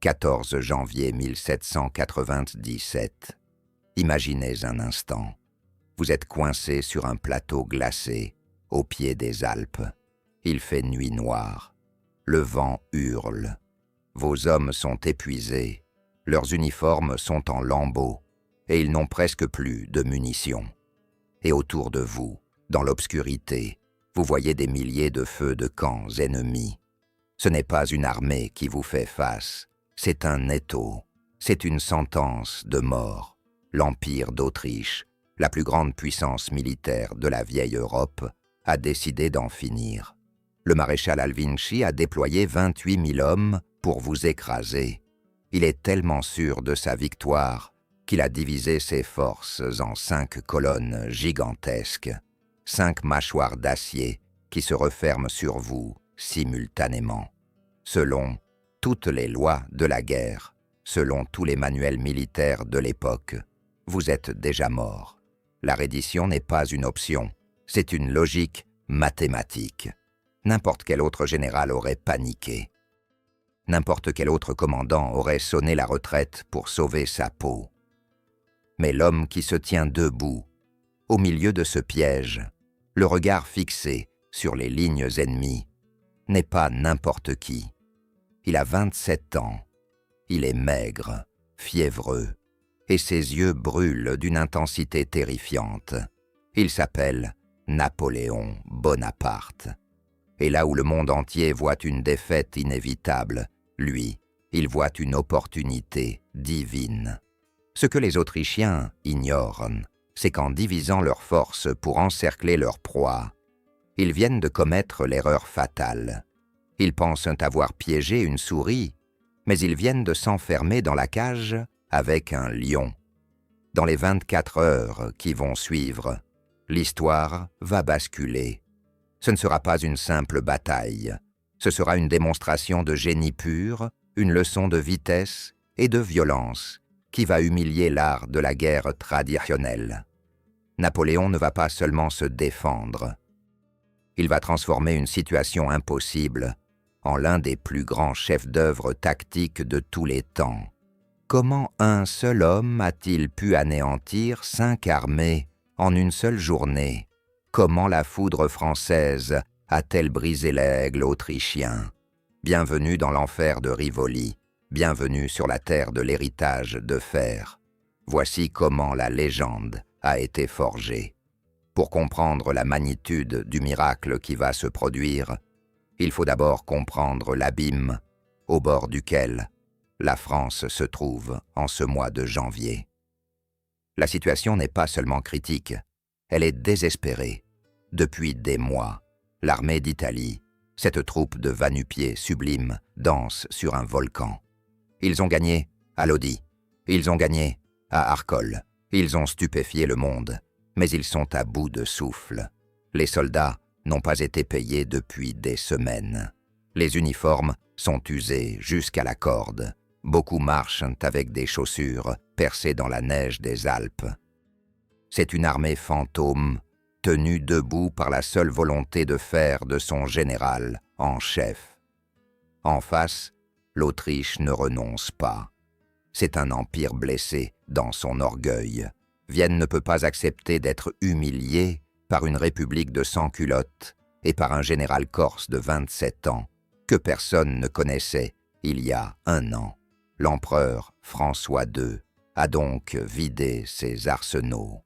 14 janvier 1797. Imaginez un instant. Vous êtes coincé sur un plateau glacé, au pied des Alpes. Il fait nuit noire. Le vent hurle. Vos hommes sont épuisés. Leurs uniformes sont en lambeaux, et ils n'ont presque plus de munitions. Et autour de vous, dans l'obscurité, vous voyez des milliers de feux de camps ennemis. Ce n'est pas une armée qui vous fait face, c'est un étau, c'est une sentence de mort. L'Empire d'Autriche, la plus grande puissance militaire de la vieille Europe, a décidé d'en finir. Le maréchal Alvinci a déployé 28 000 hommes pour vous écraser. Il est tellement sûr de sa victoire qu'il a divisé ses forces en 5 colonnes gigantesques, 5 mâchoires d'acier qui se referment sur vous simultanément. Selon toutes les lois de la guerre, selon tous les manuels militaires de l'époque, vous êtes déjà mort. La reddition n'est pas une option, c'est une logique mathématique. N'importe quel autre général aurait paniqué. N'importe quel autre commandant aurait sonné la retraite pour sauver sa peau. Mais l'homme qui se tient debout, au milieu de ce piège, le regard fixé sur les lignes ennemies, n'est pas n'importe qui. Il a 27 ans, il est maigre, fiévreux, et ses yeux brûlent d'une intensité terrifiante. Il s'appelle Napoléon Bonaparte. Et là où le monde entier voit une défaite inévitable, lui, il voit une opportunité divine. Ce que les Autrichiens ignorent, c'est qu'en divisant leurs forces pour encercler leur proie, ils viennent de commettre l'erreur fatale. Ils pensent avoir piégé une souris, mais ils viennent de s'enfermer dans la cage avec un lion. Dans les 24 heures qui vont suivre, l'histoire va basculer. Ce ne sera pas une simple bataille. Ce sera une démonstration de génie pur, une leçon de vitesse et de violence qui va humilier l'art de la guerre traditionnelle. Napoléon ne va pas seulement se défendre. Il va transformer une situation impossible en l'un des plus grands chefs-d'œuvre tactiques de tous les temps. Comment un seul homme a-t-il pu anéantir 5 armées en une seule journée? Comment la foudre française a-t-elle brisé l'aigle autrichien? Bienvenue dans l'enfer de Rivoli, bienvenue sur la terre de l'héritage de fer. Voici comment la légende a été forgée. Pour comprendre la magnitude du miracle qui va se produire, il faut d'abord comprendre l'abîme au bord duquel la France se trouve en ce mois de janvier. La situation n'est pas seulement critique, elle est désespérée. Depuis des mois, l'armée d'Italie, cette troupe de va-nu-pieds sublimes, danse sur un volcan. Ils ont gagné à Lodi, ils ont gagné à Arcole, ils ont stupéfié le monde, mais ils sont à bout de souffle. Les soldats n'ont pas été payés depuis des semaines. Les uniformes sont usés jusqu'à la corde. Beaucoup marchent avec des chaussures percées dans la neige des Alpes. C'est une armée fantôme, tenue debout par la seule volonté de faire de son général en chef. En face, l'Autriche ne renonce pas. C'est un empire blessé dans son orgueil. Vienne ne peut pas accepter d'être humilié par une république de sans-culottes et par un général corse de 27 ans que personne ne connaissait il y a 1 an. L'empereur François II a donc vidé ses arsenaux.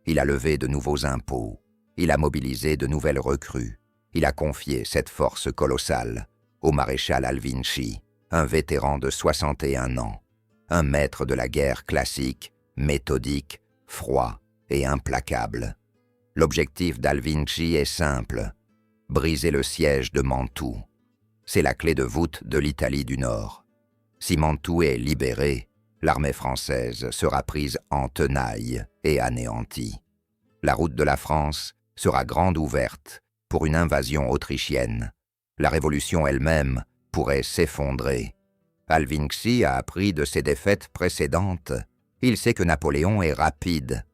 Il a levé de nouveaux impôts, il a mobilisé de nouvelles recrues, il a confié cette force colossale au maréchal Alvinci, un vétéran de 61 ans, un maître de la guerre classique, méthodique, froid et implacable. L'objectif d'Alvinci est simple, briser le siège de Mantoue. C'est la clé de voûte de l'Italie du Nord. Si Mantoue est libérée, l'armée française sera prise en tenaille et anéantie. La route de la France sera grande ouverte pour une invasion autrichienne. La révolution elle-même pourrait s'effondrer. Alvinci a appris de ses défaites précédentes. Il sait que Napoléon est rapide.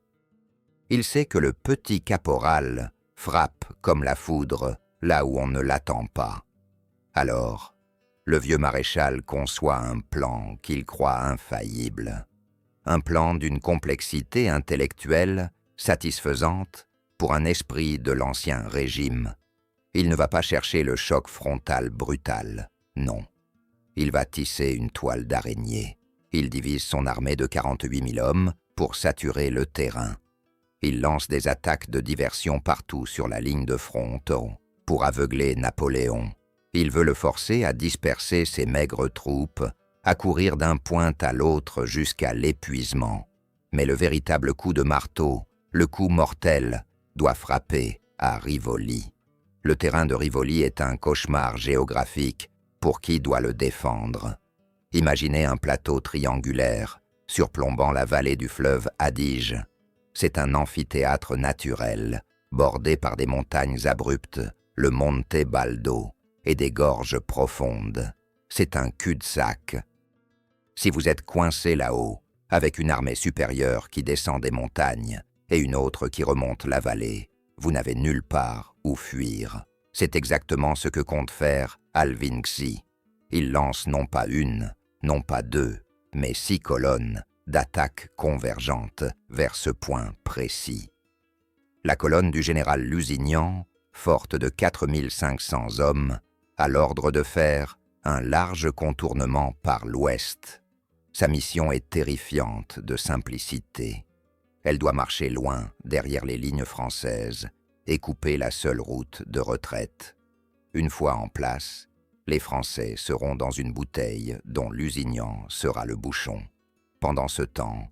Il sait que le petit caporal frappe comme la foudre là où on ne l'attend pas. Alors, le vieux maréchal conçoit un plan qu'il croit infaillible. Un plan d'une complexité intellectuelle satisfaisante pour un esprit de l'ancien régime. Il ne va pas chercher le choc frontal brutal, non. Il va tisser une toile d'araignée. Il divise son armée de 48 000 hommes pour saturer le terrain. Il lance des attaques de diversion partout sur la ligne de front pour aveugler Napoléon. Il veut le forcer à disperser ses maigres troupes, à courir d'un point à l'autre jusqu'à l'épuisement. Mais le véritable coup de marteau, le coup mortel, doit frapper à Rivoli. Le terrain de Rivoli est un cauchemar géographique pour qui doit le défendre. Imaginez un plateau triangulaire surplombant la vallée du fleuve Adige. C'est un amphithéâtre naturel, bordé par des montagnes abruptes, le Monte Baldo, et des gorges profondes. C'est un cul-de-sac. Si vous êtes coincé là-haut, avec une armée supérieure qui descend des montagnes et une autre qui remonte la vallée, vous n'avez nulle part où fuir. C'est exactement ce que compte faire Alvin Xi. Il lance non pas une, non pas deux, mais 6 colonnes d'attaques convergentes vers ce point précis. La colonne du général Lusignan, forte de 4500 hommes, a l'ordre de faire un large contournement par l'ouest. Sa mission est terrifiante de simplicité. Elle doit marcher loin derrière les lignes françaises et couper la seule route de retraite. Une fois en place, les Français seront dans une bouteille dont Lusignan sera le bouchon. Pendant ce temps,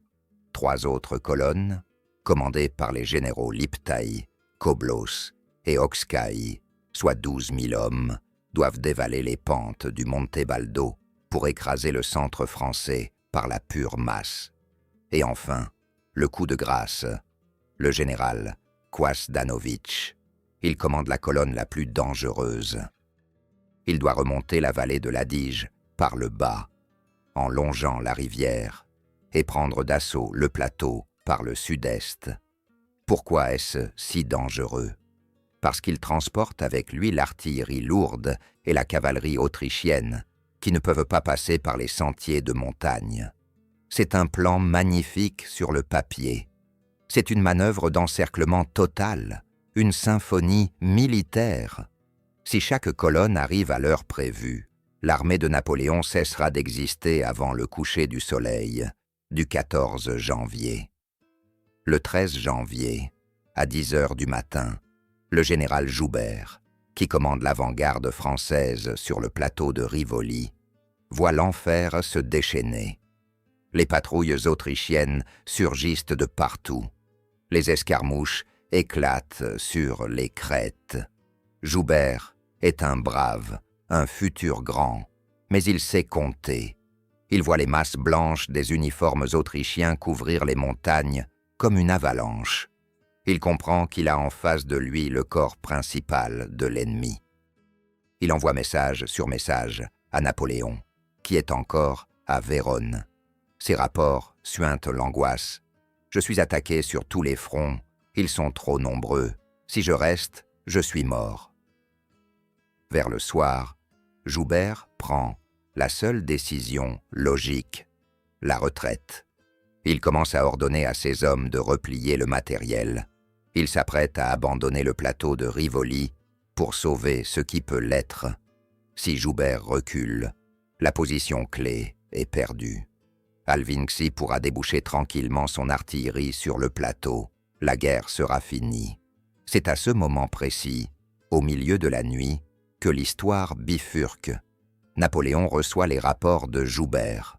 3 autres colonnes, commandées par les généraux Lipthay, Koblos et Oxkai, soit 12 000 hommes, doivent dévaler les pentes du Monte Baldo pour écraser le centre français par la pure masse. Et enfin, le coup de grâce, le général Kwasdanovich. Il commande la colonne la plus dangereuse. Il doit remonter la vallée de l'Adige par le bas, en longeant la rivière, et prendre d'assaut le plateau par le sud-est. Pourquoi est-ce si dangereux? Parce qu'il transporte avec lui l'artillerie lourde et la cavalerie autrichienne, qui ne peuvent pas passer par les sentiers de montagne. C'est un plan magnifique sur le papier. C'est une manœuvre d'encerclement total, une symphonie militaire. Si chaque colonne arrive à l'heure prévue, l'armée de Napoléon cessera d'exister avant le coucher du soleil du 14 janvier. Le 13 janvier, à 10 heures du matin, le général Joubert, qui commande l'avant-garde française sur le plateau de Rivoli, voit l'enfer se déchaîner. Les patrouilles autrichiennes surgissent de partout. Les escarmouches éclatent sur les crêtes. Joubert est un brave, un futur grand, mais il sait compter. Il voit les masses blanches des uniformes autrichiens couvrir les montagnes comme une avalanche. Il comprend qu'il a en face de lui le corps principal de l'ennemi. Il envoie message sur message à Napoléon, qui est encore à Vérone. Ses rapports suintent l'angoisse. « Je suis attaqué sur tous les fronts. Ils sont trop nombreux. Si je reste, je suis mort. » Vers le soir, Joubert prend la seule décision logique, la retraite. Il commence à ordonner à ses hommes de replier le matériel. Il s'apprête à abandonner le plateau de Rivoli pour sauver ce qui peut l'être. Si Joubert recule, la position clé est perdue. Alvin Xi pourra déboucher tranquillement son artillerie sur le plateau. La guerre sera finie. C'est à ce moment précis, au milieu de la nuit, que l'histoire bifurque. Napoléon reçoit les rapports de Joubert.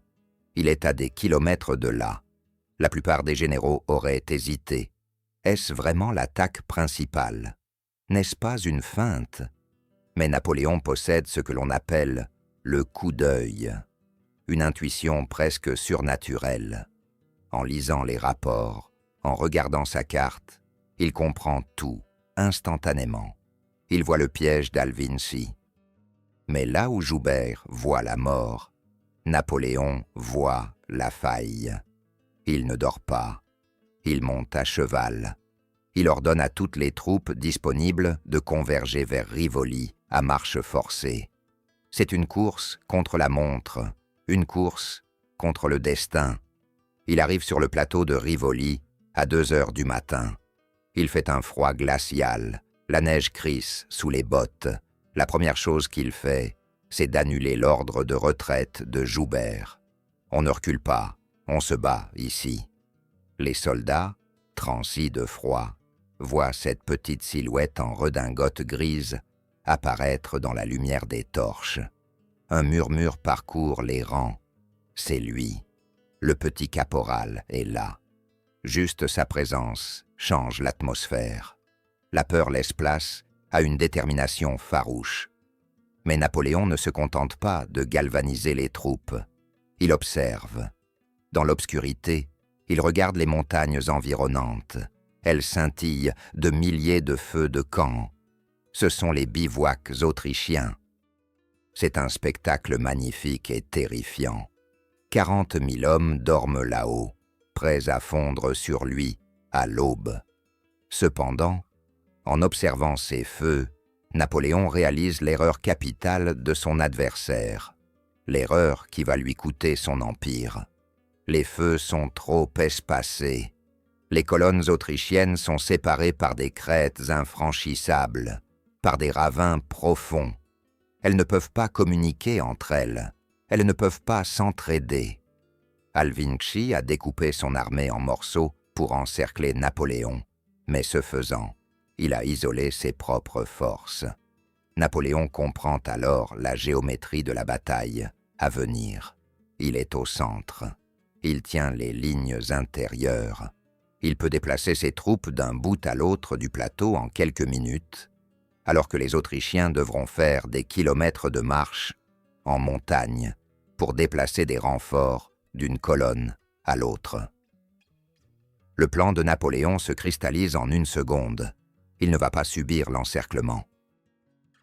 Il est à des kilomètres de là. La plupart des généraux auraient hésité. Est-ce vraiment l'attaque principale? N'est-ce pas une feinte? Mais Napoléon possède ce que l'on appelle le coup d'œil, une intuition presque surnaturelle. En lisant les rapports, en regardant sa carte, il comprend tout, instantanément. Il voit le piège d'Alvin Xi. Mais là où Joubert voit la mort, Napoléon voit la faille. Il ne dort pas. Il monte à cheval. Il ordonne à toutes les troupes disponibles de converger vers Rivoli à marche forcée. C'est une course contre la montre, une course contre le destin. Il arrive sur le plateau de Rivoli à 2 heures du matin. Il fait un froid glacial, la neige crisse sous les bottes. La première chose qu'il fait, c'est d'annuler l'ordre de retraite de Joubert. On ne recule pas, on se bat ici. Les soldats, transis de froid, voient cette petite silhouette en redingote grise apparaître dans la lumière des torches. Un murmure parcourt les rangs. C'est lui. Le petit caporal est là. Juste sa présence change l'atmosphère. La peur laisse place à une détermination farouche. Mais Napoléon ne se contente pas de galvaniser les troupes. Il observe. Dans l'obscurité, il regarde les montagnes environnantes. Elles scintillent de milliers de feux de camp. Ce sont les bivouacs autrichiens. C'est un spectacle magnifique et terrifiant. 40 000 hommes dorment là-haut, prêts à fondre sur lui à l'aube. Cependant, en observant ces feux, Napoléon réalise l'erreur capitale de son adversaire, l'erreur qui va lui coûter son empire. Les feux sont trop espacés. Les colonnes autrichiennes sont séparées par des crêtes infranchissables, par des ravins profonds. Elles ne peuvent pas communiquer entre elles. Elles ne peuvent pas s'entraider. Alvinczi a découpé son armée en morceaux pour encercler Napoléon, mais ce faisant, il a isolé ses propres forces. Napoléon comprend alors la géométrie de la bataille à venir. Il est au centre. Il tient les lignes intérieures. Il peut déplacer ses troupes d'un bout à l'autre du plateau en quelques minutes, alors que les Autrichiens devront faire des kilomètres de marche en montagne pour déplacer des renforts d'une colonne à l'autre. Le plan de Napoléon se cristallise en une seconde. Il ne va pas subir l'encerclement.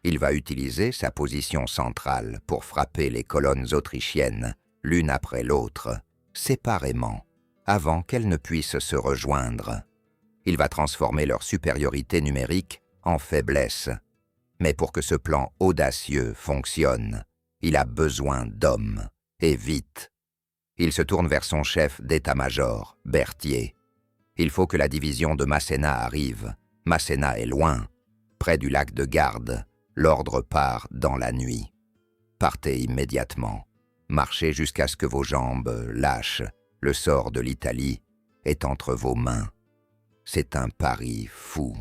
Il va utiliser sa position centrale pour frapper les colonnes autrichiennes, l'une après l'autre, séparément, avant qu'elles ne puissent se rejoindre. Il va transformer leur supériorité numérique en faiblesse. Mais pour que ce plan audacieux fonctionne, il a besoin d'hommes, et vite. Il se tourne vers son chef d'état-major, Berthier. Il faut que la division de Masséna arrive. Masséna est loin, près du lac de Garde. L'ordre part dans la nuit. Partez immédiatement. Marchez jusqu'à ce que vos jambes lâchent. Le sort de l'Italie est entre vos mains. C'est un pari fou.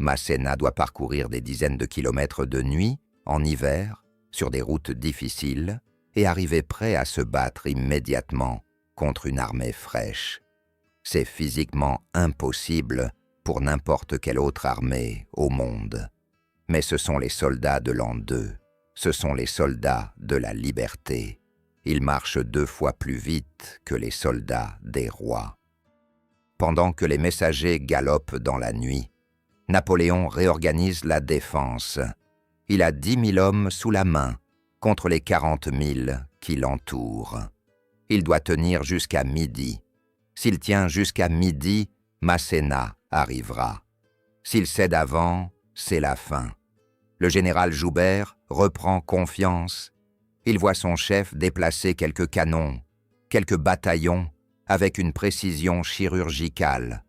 Masséna doit parcourir des dizaines de kilomètres de nuit, en hiver, sur des routes difficiles, et arriver prêt à se battre immédiatement contre une armée fraîche. C'est physiquement impossible pour n'importe quelle autre armée au monde. Mais ce sont les soldats de l'an 2, ce sont les soldats de la liberté. Ils marchent 2 fois plus vite que les soldats des rois. Pendant que les messagers galopent dans la nuit, Napoléon réorganise la défense. Il a 10 000 hommes sous la main contre les 40 000 qui l'entourent. Il doit tenir jusqu'à midi. S'il tient jusqu'à midi, Masséna arrivera. S'il cède avant, c'est la fin. Le général Joubert reprend confiance. Il voit son chef déplacer quelques canons, quelques bataillons, avec une précision chirurgicale.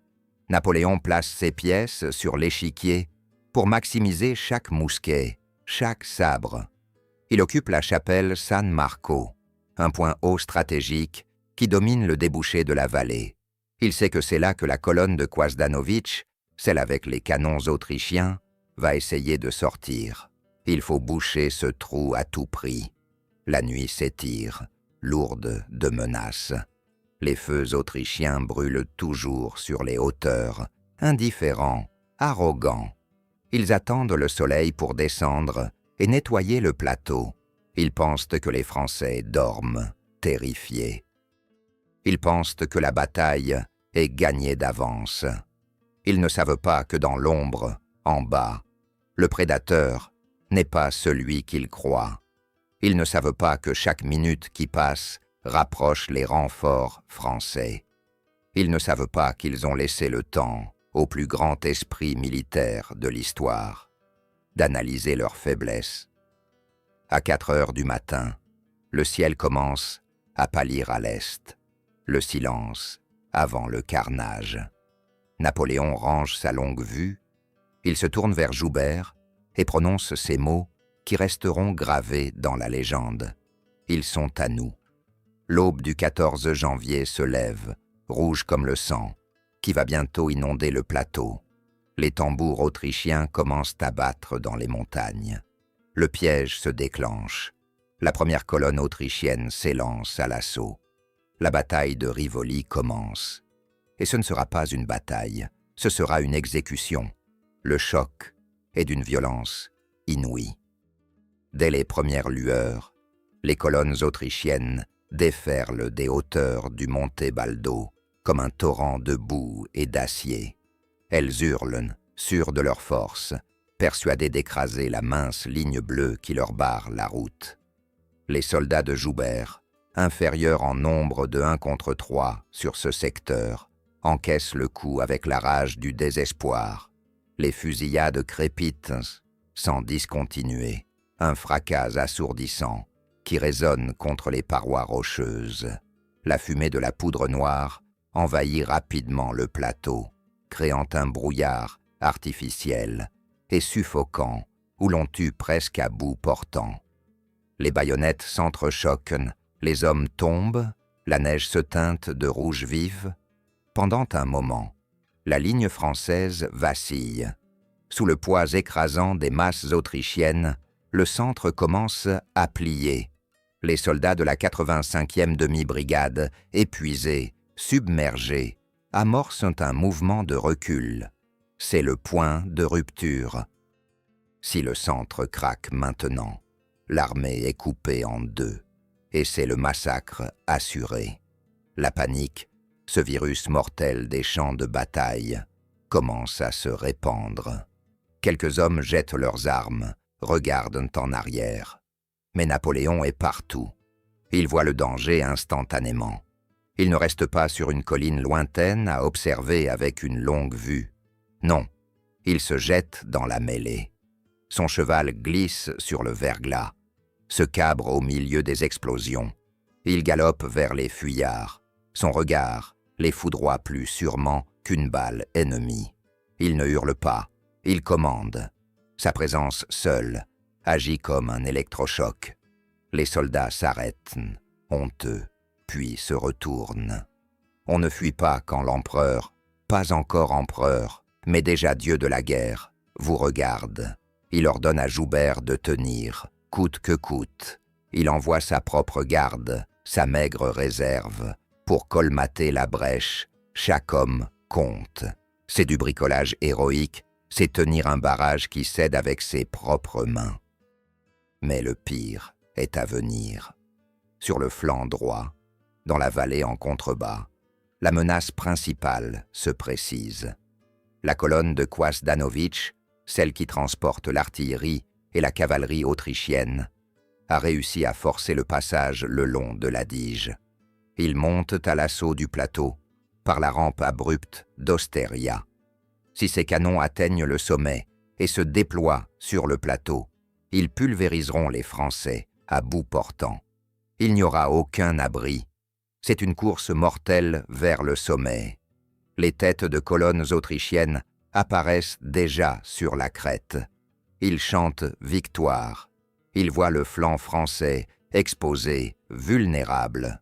Napoléon place ses pièces sur l'échiquier pour maximiser chaque mousquet, chaque sabre. Il occupe la chapelle San Marco, un point haut stratégique qui domine le débouché de la vallée. Il sait que c'est là que la colonne de Kvazdanovic, celle avec les canons autrichiens, va essayer de sortir. Il faut boucher ce trou à tout prix. La nuit s'étire, lourde de menaces. Les feux autrichiens brûlent toujours sur les hauteurs, indifférents, arrogants. Ils attendent le soleil pour descendre et nettoyer le plateau. Ils pensent que les Français dorment, terrifiés. Ils pensent que la bataille est gagnée d'avance. Ils ne savent pas que dans l'ombre, en bas, le prédateur n'est pas celui qu'ils croient. Ils ne savent pas que chaque minute qui passe rapproche les renforts français. Ils ne savent pas qu'ils ont laissé le temps au plus grand esprit militaire de l'histoire d'analyser leurs faiblesses. À 4 heures du matin, le ciel commence à pâlir à l'est. Le silence avant le carnage. Napoléon range sa longue vue. Il se tourne vers Joubert et prononce ces mots qui resteront gravés dans la légende. Ils sont à nous. L'aube du 14 janvier se lève, rouge comme le sang, qui va bientôt inonder le plateau. Les tambours autrichiens commencent à battre dans les montagnes. Le piège se déclenche. La première colonne autrichienne s'élance à l'assaut. La bataille de Rivoli commence. Et ce ne sera pas une bataille, ce sera une exécution. Le choc est d'une violence inouïe. Dès les premières lueurs, les colonnes autrichiennes déferlent des hauteurs du Monte Baldo comme un torrent de boue et d'acier. Elles hurlent, sûres de leur force, persuadées d'écraser la mince ligne bleue qui leur barre la route. Les soldats de Joubert, inférieurs en nombre de 1 contre 3 sur ce secteur, encaissent le coup avec la rage du désespoir. Les fusillades crépitent sans discontinuer, un fracas assourdissant qui résonne contre les parois rocheuses. La fumée de la poudre noire envahit rapidement le plateau, créant un brouillard artificiel et suffocant où l'on tue presque à bout portant. Les baïonnettes s'entrechoquent, les hommes tombent, la neige se teinte de rouge vif. Pendant un moment, la ligne française vacille. Sous le poids écrasant des masses autrichiennes, le centre commence à plier. Les soldats de la 85e demi-brigade, épuisés, submergés, amorcent un mouvement de recul. C'est le point de rupture. Si le centre craque maintenant, l'armée est coupée en deux, et c'est le massacre assuré. La panique, ce virus mortel des champs de bataille, commence à se répandre. Quelques hommes jettent leurs armes, regardent en arrière. Mais Napoléon est partout. Il voit le danger instantanément. Il ne reste pas sur une colline lointaine à observer avec une longue vue. Non, il se jette dans la mêlée. Son cheval glisse sur le verglas, se cabre au milieu des explosions. Il galope vers les fuyards. Son regard les foudroie plus sûrement qu'une balle ennemie. Il ne hurle pas, il commande. Sa présence seule agit comme un électrochoc. Les soldats s'arrêtent, honteux, puis se retournent. On ne fuit pas quand l'empereur, pas encore empereur, mais déjà dieu de la guerre, vous regarde. Il ordonne à Joubert de tenir, coûte que coûte. Il envoie sa propre garde, sa maigre réserve, pour colmater la brèche. Chaque homme compte. C'est du bricolage héroïque, c'est tenir un barrage qui cède avec ses propres mains. Mais le pire est à venir. Sur le flanc droit, dans la vallée en contrebas, la menace principale se précise. La colonne de Kwasdanowicz, celle qui transporte l'artillerie et la cavalerie autrichienne, a réussi à forcer le passage le long de l'Adige. Ils montent à l'assaut du plateau, par la rampe abrupte d'Osteria. Si ces canons atteignent le sommet et se déploient sur le plateau, ils pulvériseront les Français à bout portant. Il n'y aura aucun abri. C'est une course mortelle vers le sommet. Les têtes de colonnes autrichiennes apparaissent déjà sur la crête. Ils chantent victoire. Ils voient le flanc français exposé, vulnérable.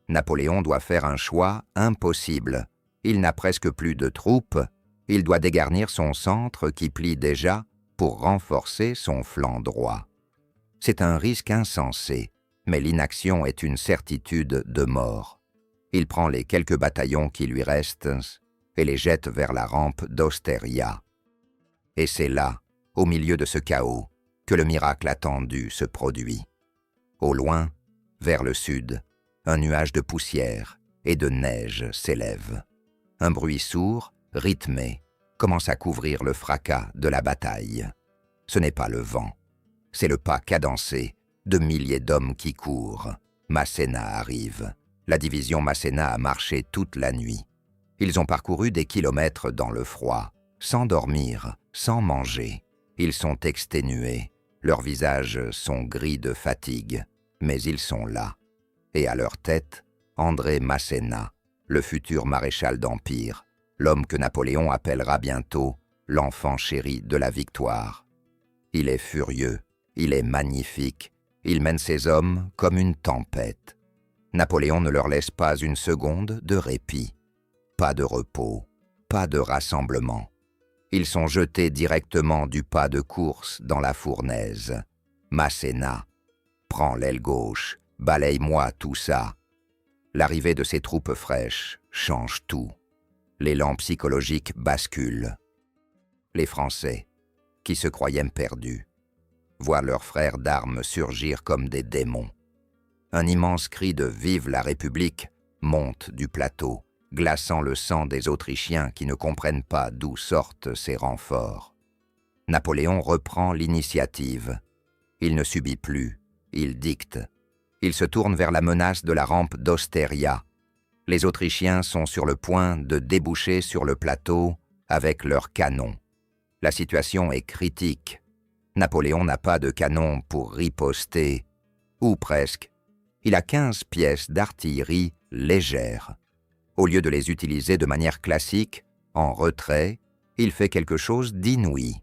Napoléon doit faire un choix impossible. Il n'a presque plus de troupes. Il doit dégarnir son centre qui plie déjà pour renforcer son flanc droit. C'est un risque insensé, mais l'inaction est une certitude de mort. Il prend les quelques bataillons qui lui restent et les jette vers la rampe d'Osteria. Et c'est là, au milieu de ce chaos, que le miracle attendu se produit. Au loin, vers le sud, un nuage de poussière et de neige s'élève. Un bruit sourd, rythmé, commence à couvrir le fracas de la bataille. Ce n'est pas le vent, c'est le pas cadencé de milliers d'hommes qui courent. Masséna arrive. La division Masséna a marché toute la nuit. Ils ont parcouru des kilomètres dans le froid, sans dormir, sans manger. Ils sont exténués, Leurs visages sont gris de fatigue, mais ils sont là. Et à leur tête, André Masséna, le futur maréchal d'Empire, l'homme que Napoléon appellera bientôt l'enfant chéri de la victoire. Il est furieux, il est magnifique, il mène ses hommes comme une tempête. Napoléon ne leur laisse pas une seconde de répit, pas de repos, pas de rassemblement. Ils sont jetés directement du pas de course dans la fournaise. Masséna, prends l'aile gauche, balaye-moi tout ça. L'arrivée de ces troupes fraîches change tout. L'élan psychologique bascule. Les Français, qui se croyaient perdus, voient leurs frères d'armes surgir comme des démons. Un immense cri de « Vive la République » monte du plateau, glaçant le sang des Autrichiens qui ne comprennent pas d'où sortent ces renforts. Napoléon reprend l'initiative. Il ne subit plus, il dicte. Il se tourne vers la menace de la rampe d'Osteria. Les Autrichiens sont sur le point de déboucher sur le plateau avec leurs canons. La situation est critique. Napoléon n'a pas de canon pour riposter, ou presque. Il a 15 pièces d'artillerie légère. Au lieu de les utiliser de manière classique, en retrait, il fait quelque chose d'inouï.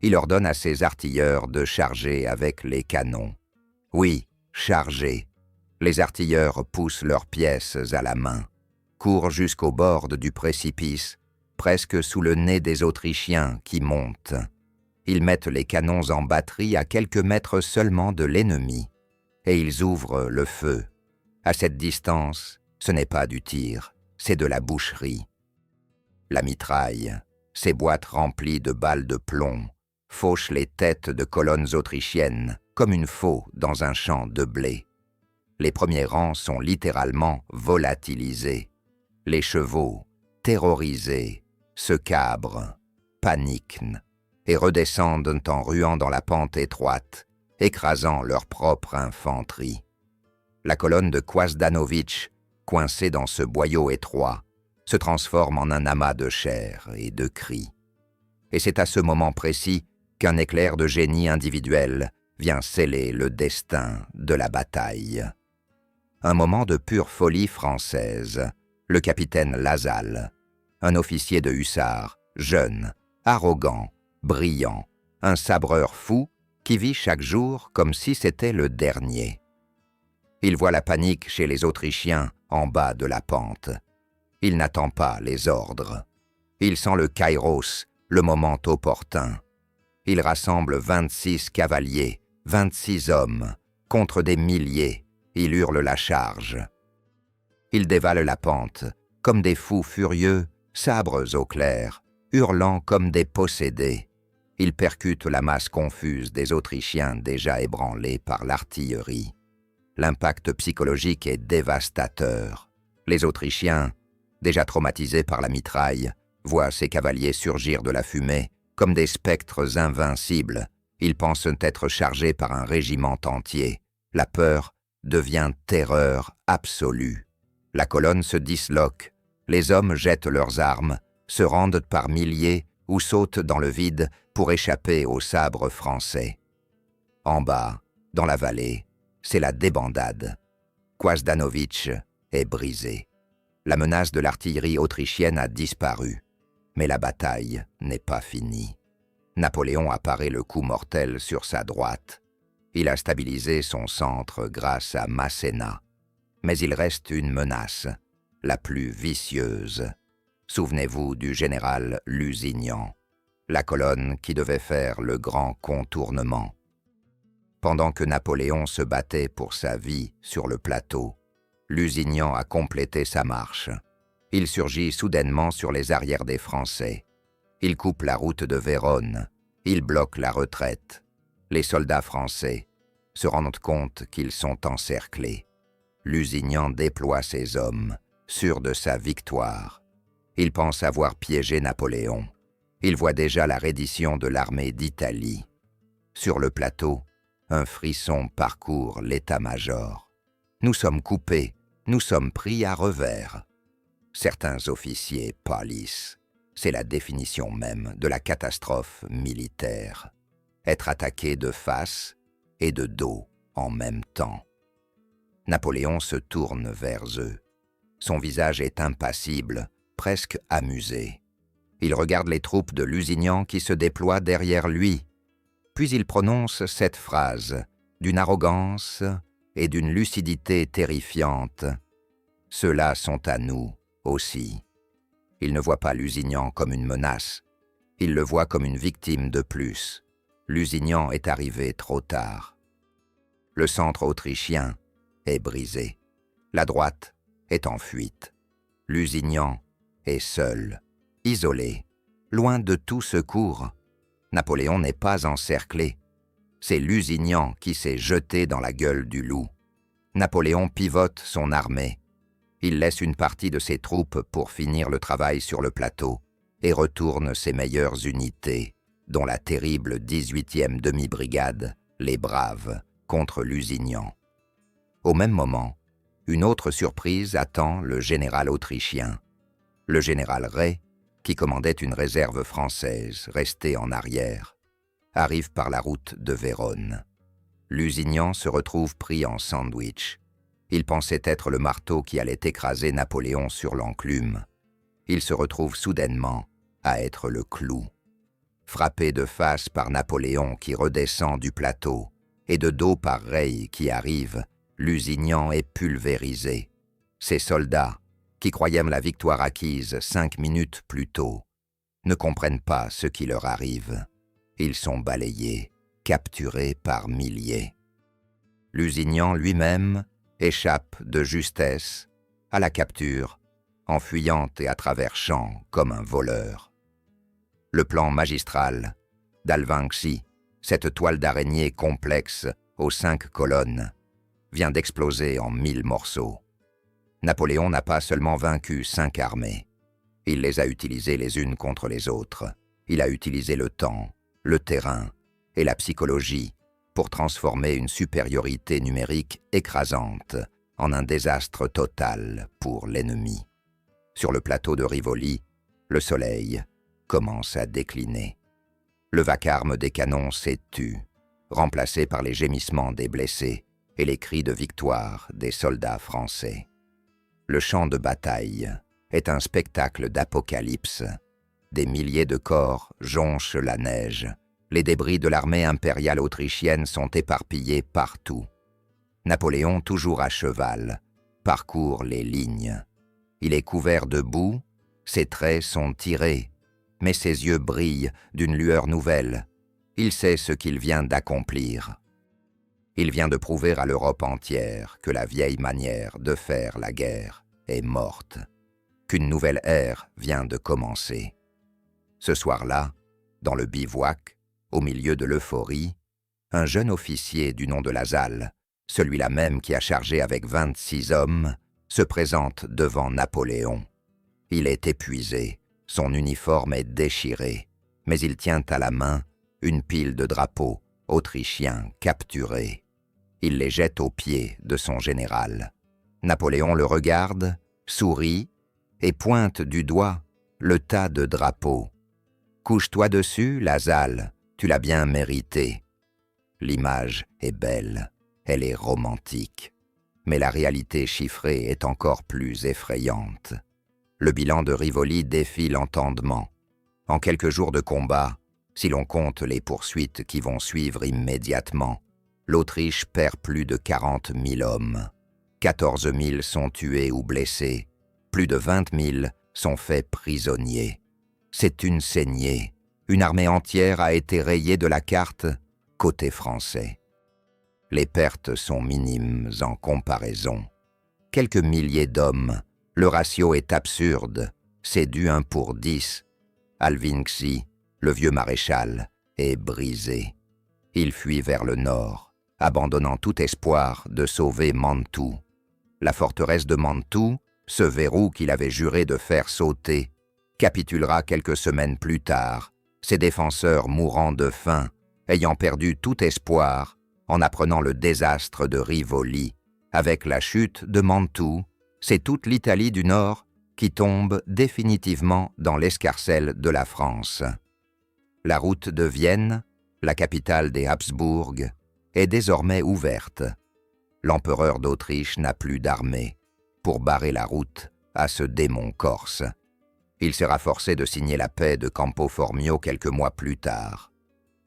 Il ordonne à ses artilleurs de charger avec les canons. Oui, charger. Les artilleurs poussent leurs pièces à la main, courent jusqu'au bord du précipice, presque sous le nez des Autrichiens qui montent. Ils mettent les canons en batterie à quelques mètres seulement de l'ennemi, et ils ouvrent le feu. À cette distance, ce n'est pas du tir, c'est de la boucherie. La mitraille, ces boîtes remplies de balles de plomb, fauchent les têtes de colonnes autrichiennes comme une faux dans un champ de blé. Les premiers rangs sont littéralement volatilisés. Les chevaux, terrorisés, se cabrent, paniquent et redescendent en ruant dans la pente étroite, écrasant leur propre infanterie. La colonne de Kwasdanovic, coincée dans ce boyau étroit, se transforme en un amas de chair et de cris. Et c'est à ce moment précis qu'un éclair de génie individuel vient sceller le destin de la bataille. Un moment de pure folie française, le capitaine Lasalle, un officier de hussards, jeune, arrogant, brillant, un sabreur fou qui vit chaque jour comme si c'était le dernier. Il voit la panique chez les Autrichiens en bas de la pente. Il n'attend pas les ordres. Il sent le kairos, le moment opportun. Il rassemble 26 cavaliers, 26 hommes, contre des milliers. Il hurle la charge. Ils dévalent la pente, comme des fous furieux, sabres au clair, hurlant comme des possédés. Ils percutent la masse confuse des Autrichiens déjà ébranlés par l'artillerie. L'impact psychologique est dévastateur. Les Autrichiens, déjà traumatisés par la mitraille, voient ces cavaliers surgir de la fumée comme des spectres invincibles. Ils pensent être chargés par un régiment entier. La peur devient terreur absolue. La colonne se disloque. Les hommes jettent leurs armes, se rendent par milliers ou sautent dans le vide pour échapper aux sabres français. En bas, dans la vallée, c'est la débandade. Kwasdanovic est brisé. La menace de l'artillerie autrichienne a disparu. Mais la bataille n'est pas finie. Napoléon a paré le coup mortel sur sa droite. Il a stabilisé son centre grâce à Masséna. Mais il reste une menace, la plus vicieuse. Souvenez-vous du général Lusignan, la colonne qui devait faire le grand contournement. Pendant que Napoléon se battait pour sa vie sur le plateau, Lusignan a complété sa marche. Il surgit soudainement sur les arrières des Français. Il coupe la route de Vérone. Il bloque la retraite. Les soldats français se rendent compte qu'ils sont encerclés. Lusignan déploie ses hommes, sûr de sa victoire. Il pense avoir piégé Napoléon. Il voit déjà la reddition de l'armée d'Italie. Sur le plateau, un frisson parcourt l'état-major. Nous sommes coupés, nous sommes pris à revers. Certains officiers pâlissent. C'est la définition même de la catastrophe militaire. être attaqué de face et de dos en même temps. Napoléon se tourne vers eux. Son visage est impassible, presque amusé. Il regarde les troupes de Lusignan qui se déploient derrière lui. Puis il prononce cette phrase, d'une arrogance et d'une lucidité terrifiante. « Ceux-là sont à nous aussi. » Il ne voit pas Lusignan comme une menace. Il le voit comme une victime de plus. Lusignan est arrivé trop tard. Le centre autrichien est brisé. La droite est en fuite. Lusignan est seul, isolé, loin de tout secours. Napoléon n'est pas encerclé. C'est Lusignan qui s'est jeté dans la gueule du loup. Napoléon pivote son armée. Il laisse une partie de ses troupes pour finir le travail sur le plateau et retourne ses meilleures unités, dont la terrible 18e demi-brigade, les Braves, contre Lusignan. Au même moment, une autre surprise attend le général autrichien. Le général Rey, qui commandait une réserve française restée en arrière, arrive par la route de Vérone. Lusignan se retrouve pris en sandwich. Il pensait être le marteau qui allait écraser Napoléon sur l'enclume. Il se retrouve soudainement à être le clou. Frappé de face par Napoléon qui redescend du plateau et de dos par Rey qui arrive, Lusignan est pulvérisé. Ses soldats, qui croyaient la victoire acquise 5 minutes plus tôt, ne comprennent pas ce qui leur arrive. Ils sont balayés, capturés par milliers. Lusignan lui-même échappe de justesse à la capture, en fuyant et à travers champs comme un voleur. Le plan magistral d'Alvinczi, cette toile d'araignée complexe aux 5 colonnes, vient d'exploser en 1000 morceaux. Napoléon n'a pas seulement vaincu 5 armées, il les a utilisées les unes contre les autres. Il a utilisé le temps, le terrain et la psychologie pour transformer une supériorité numérique écrasante en un désastre total pour l'ennemi. Sur le plateau de Rivoli, le soleil commence à décliner. Le vacarme des canons s'est tu, remplacé par les gémissements des blessés et les cris de victoire des soldats français. Le champ de bataille est un spectacle d'apocalypse. Des milliers de corps jonchent la neige. Les débris de l'armée impériale autrichienne sont éparpillés partout. Napoléon, toujours à cheval, parcourt les lignes. Il est couvert de boue, ses traits sont tirés, mais ses yeux brillent d'une lueur nouvelle. Il sait ce qu'il vient d'accomplir. Il vient de prouver à l'Europe entière que la vieille manière de faire la guerre est morte, qu'une nouvelle ère vient de commencer. Ce soir-là, dans le bivouac, au milieu de l'euphorie, un jeune officier du nom de Lasalle, celui-là même qui a chargé avec 26 hommes, se présente devant Napoléon. Il est épuisé, son uniforme est déchiré, mais il tient à la main une pile de drapeaux autrichiens capturés. Il les jette aux pieds de son général. Napoléon le regarde, sourit et pointe du doigt le tas de drapeaux. « Couche-toi dessus, Lasalle, tu l'as bien mérité. » L'image est belle, elle est romantique, mais la réalité chiffrée est encore plus effrayante. Le bilan de Rivoli défie l'entendement. En quelques jours de combat, si l'on compte les poursuites qui vont suivre immédiatement, l'Autriche perd plus de 40 000 hommes. 14 000 sont tués ou blessés. Plus de 20 000 sont faits prisonniers. C'est une saignée. Une armée entière a été rayée de la carte côté français. Les pertes sont minimes en comparaison. Quelques milliers d'hommes. Le ratio est absurde. C'est du 1 pour 10. Alvinczi, le vieux maréchal, est brisé. Il fuit vers le nord, abandonnant tout espoir de sauver Mantoue. La forteresse de Mantoue, ce verrou qu'il avait juré de faire sauter, capitulera quelques semaines plus tard, ses défenseurs mourant de faim, ayant perdu tout espoir en apprenant le désastre de Rivoli. Avec la chute de Mantoue, c'est toute l'Italie du Nord qui tombe définitivement dans l'escarcelle de la France. La route de Vienne la capitale des Habsbourg, est désormais ouverte. L'empereur d'Autriche n'a plus d'armée pour barrer la route à ce démon corse. Il sera forcé de signer la paix de Campo Formio quelques mois plus tard.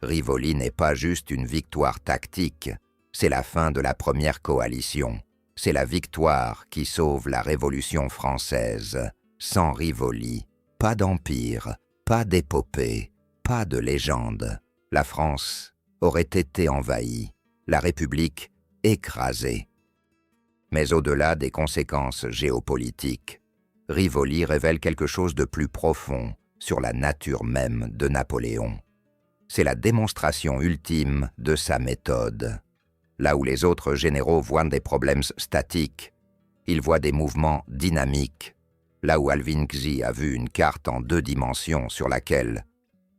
Rivoli n'est pas juste une victoire tactique, c'est la fin de la première coalition. C'est la victoire qui sauve la Révolution française. Sans Rivoli, pas d'empire, pas d'épopée, pas de légende. La France aurait été envahie, la République écrasée. Mais au-delà des conséquences géopolitiques, Rivoli révèle quelque chose de plus profond sur la nature même de Napoléon. C'est la démonstration ultime de sa méthode. Là où les autres généraux voient des problèmes statiques, il voit des mouvements dynamiques. Là où Alvin Xi a vu une carte en 2 dimensions sur laquelle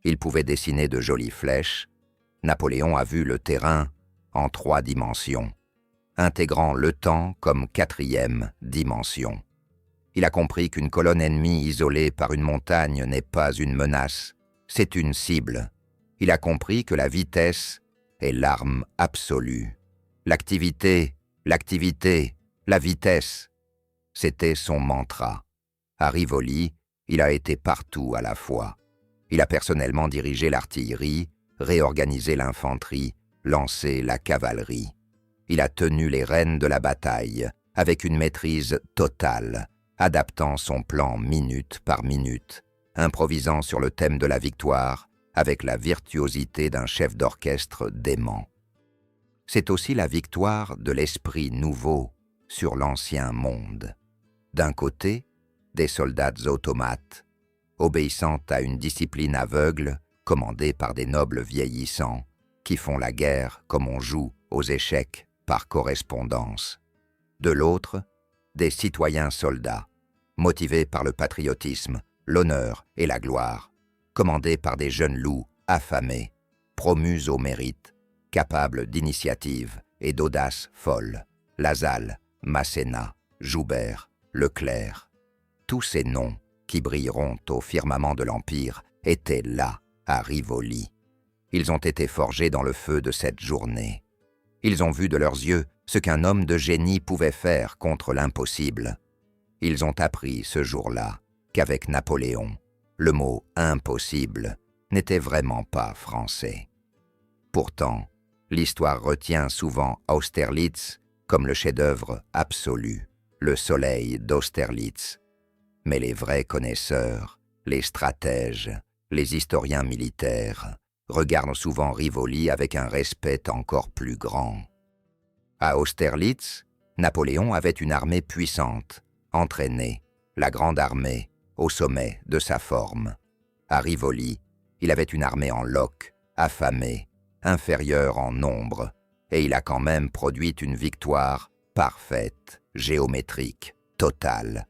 il pouvait dessiner de jolies flèches, Napoléon a vu le terrain en 3 dimensions, intégrant le temps comme 4e dimension. Il a compris qu'une colonne ennemie isolée par une montagne n'est pas une menace, c'est une cible. Il a compris que la vitesse est l'arme absolue. L'activité, la vitesse, c'était son mantra. À Rivoli, il a été partout à la fois. Il a personnellement dirigé l'artillerie, réorganisé l'infanterie, lancé la cavalerie. Il a tenu les rênes de la bataille, avec une maîtrise totale, adaptant son plan minute par minute, improvisant sur le thème de la victoire, avec la virtuosité d'un chef d'orchestre dément. C'est aussi la victoire de l'esprit nouveau sur l'ancien monde. D'un côté, des soldats automates, obéissant à une discipline aveugle, commandée par des nobles vieillissants, qui font la guerre comme on joue aux échecs par correspondance. De l'autre, des citoyens soldats, motivés par le patriotisme, l'honneur et la gloire, commandés par des jeunes loups affamés, promus au mérite, capables d'initiative et d'audace folle. Lasalle, Masséna, Joubert, Leclerc, tous ces noms qui brilleront au firmament de l'Empire étaient là, à Rivoli. Ils ont été forgés dans le feu de cette journée. Ils ont vu de leurs yeux ce qu'un homme de génie pouvait faire contre l'impossible. Ils ont appris ce jour-là qu'avec Napoléon, le mot « impossible » n'était vraiment pas français. Pourtant, l'histoire retient souvent Austerlitz comme le chef-d'œuvre absolu, le soleil d'Austerlitz. Mais les vrais connaisseurs, les stratèges, les historiens militaires regardent souvent Rivoli avec un respect encore plus grand. À Austerlitz, Napoléon avait une armée puissante, entraînée, la grande armée, au sommet de sa forme. À Rivoli, il avait une armée en loques, affamée, inférieure en nombre, et il a quand même produit une victoire parfaite, géométrique, totale.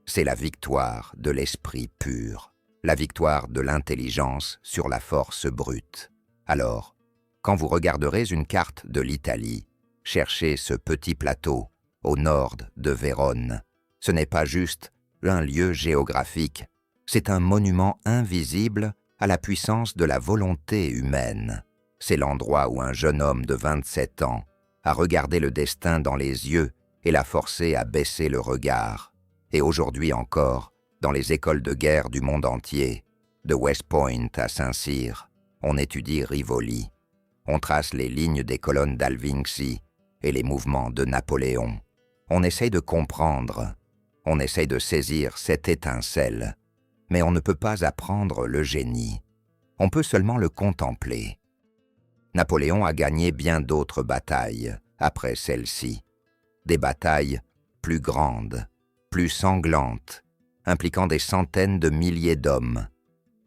C'est la victoire de l'esprit pur, la victoire de l'intelligence sur la force brute. Alors, quand vous regarderez une carte de l'Italie, cherchez ce petit plateau, au nord de Vérone. Ce n'est pas juste un lieu géographique, c'est un monument invisible à la puissance de la volonté humaine. C'est l'endroit où un jeune homme de 27 ans a regardé le destin dans les yeux et l'a forcé à baisser le regard. Et aujourd'hui encore, dans les écoles de guerre du monde entier, de West Point à Saint-Cyr, on étudie Rivoli. On trace les lignes des colonnes d'Alvin Xi et les mouvements de Napoléon. On essaye de comprendre, on essaye de saisir cette étincelle, mais on ne peut pas apprendre le génie. On peut seulement le contempler. Napoléon a gagné bien d'autres batailles après celle-ci. Des batailles plus grandes, plus sanglantes, impliquant des centaines de milliers d'hommes.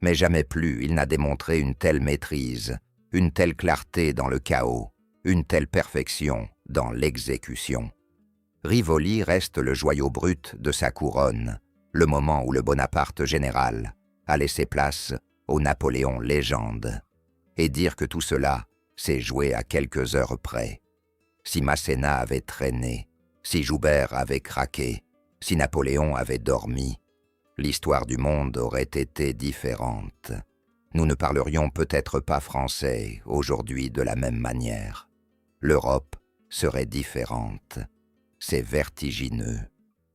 Mais jamais plus il n'a démontré une telle maîtrise, une telle clarté dans le chaos, une telle perfection dans l'exécution. Rivoli reste le joyau brut de sa couronne, le moment où le Bonaparte général a laissé place au Napoléon légende. Et dire que tout cela s'est joué à quelques heures près. Si Masséna avait traîné, si Joubert avait craqué, si Napoléon avait dormi, l'histoire du monde aurait été différente. nous ne parlerions peut-être pas français aujourd'hui de la même manière. L'Europe serait différente. C'est vertigineux.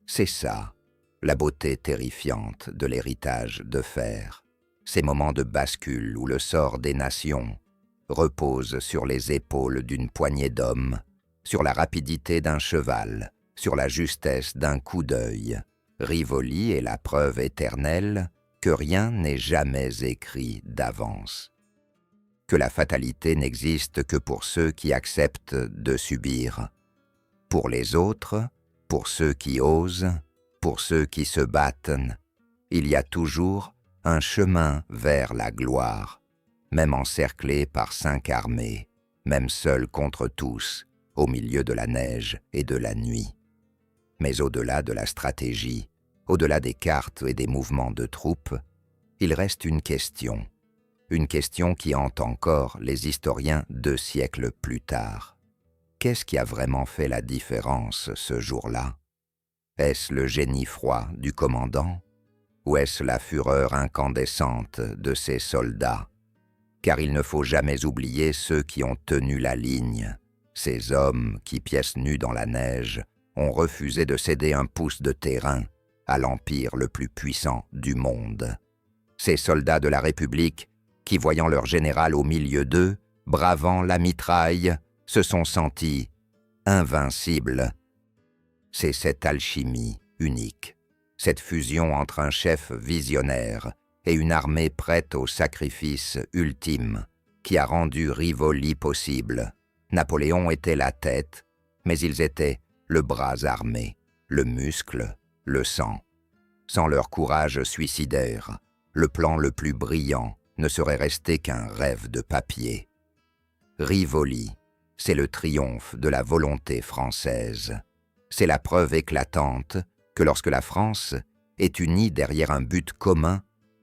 C'est ça, la beauté terrifiante de l'héritage de fer. Ces moments de bascule où le sort des nations repose sur les épaules d'une poignée d'hommes, sur la rapidité d'un cheval, sur la justesse d'un coup d'œil. Rivoli est la preuve éternelle que rien n'est jamais écrit d'avance. Que la fatalité n'existe que pour ceux qui acceptent de subir. Pour les autres, pour ceux qui osent, pour ceux qui se battent, il y a toujours un chemin vers la gloire, même encerclé par 5 armées, même seul contre tous, au milieu de la neige et de la nuit. Mais au-delà de la stratégie, au-delà des cartes et des mouvements de troupes, il reste une question qui hante encore les historiens 2 siècles plus tard. Qu'est-ce qui a vraiment fait la différence ce jour-là? Est-ce le génie froid du commandant? Ou est-ce la fureur incandescente de ses soldats? Car il ne faut jamais oublier ceux qui ont tenu la ligne, ces hommes qui, pieds nus dans la neige, ont refusé de céder un pouce de terrain à l'empire le plus puissant du monde. Ces soldats de la République qui, voyant leur général au milieu d'eux, bravant la mitraille, se sont sentis invincibles. C'est cette alchimie unique, cette fusion entre un chef visionnaire et une armée prête au sacrifice ultime qui a rendu Rivoli possible. Napoléon était la tête, mais ils étaient le bras armé, le muscle, le sang. Sans leur courage suicidaire, le plan le plus brillant ne serait resté qu'un rêve de papier. Rivoli, c'est le triomphe de la volonté française. C'est la preuve éclatante que lorsque la France est unie derrière un but commun,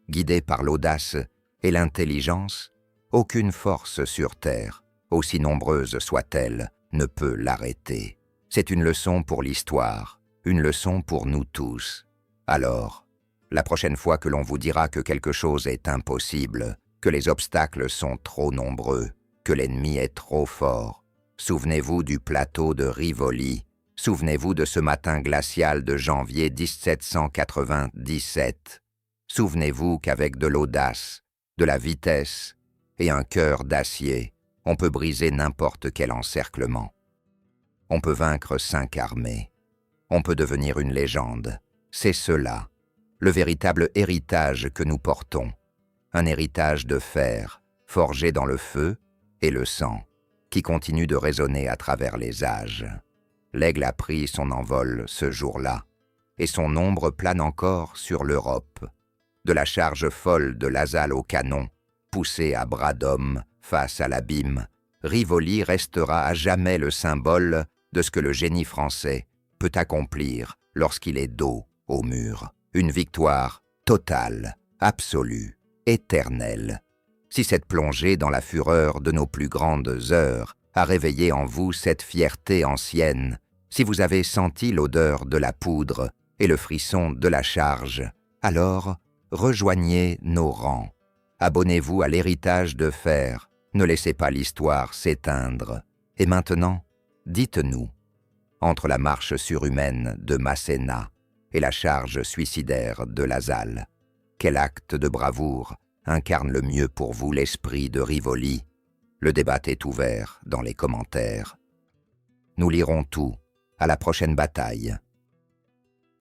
guidée par l'audace et l'intelligence, aucune force sur terre, aussi nombreuse soit-elle, ne peut l'arrêter. C'est une leçon pour l'histoire, une leçon pour nous tous. Alors, la prochaine fois que l'on vous dira que quelque chose est impossible, que les obstacles sont trop nombreux, que l'ennemi est trop fort, souvenez-vous du plateau de Rivoli, souvenez-vous de ce matin glacial de janvier 1797. Souvenez-vous qu'avec de l'audace, de la vitesse et un cœur d'acier, on peut briser n'importe quel encerclement. On peut vaincre 5 armées. On peut devenir une légende. C'est cela, le véritable héritage que nous portons. Un héritage de fer, forgé dans le feu et le sang, qui continue de résonner à travers les âges. L'aigle a pris son envol ce jour-là, et son ombre plane encore sur l'Europe. De la charge folle de Lasalle au canon, poussée à bras d'homme face à l'abîme, Rivoli restera à jamais le symbole de ce que le génie français peut accomplir lorsqu'il est dos au mur. Une victoire totale, absolue, éternelle. Si cette plongée dans la fureur de nos plus grandes heures a réveillé en vous cette fierté ancienne, si vous avez senti l'odeur de la poudre et le frisson de la charge, alors rejoignez nos rangs. Abonnez-vous à l'héritage de fer. Ne laissez pas l'histoire s'éteindre. Et maintenant, dites-nous, entre la marche surhumaine de Masséna et la charge suicidaire de Lasalle, quel acte de bravoure incarne le mieux pour vous l'esprit de Rivoli? Le débat est ouvert dans les commentaires. Nous lirons tout à la prochaine bataille.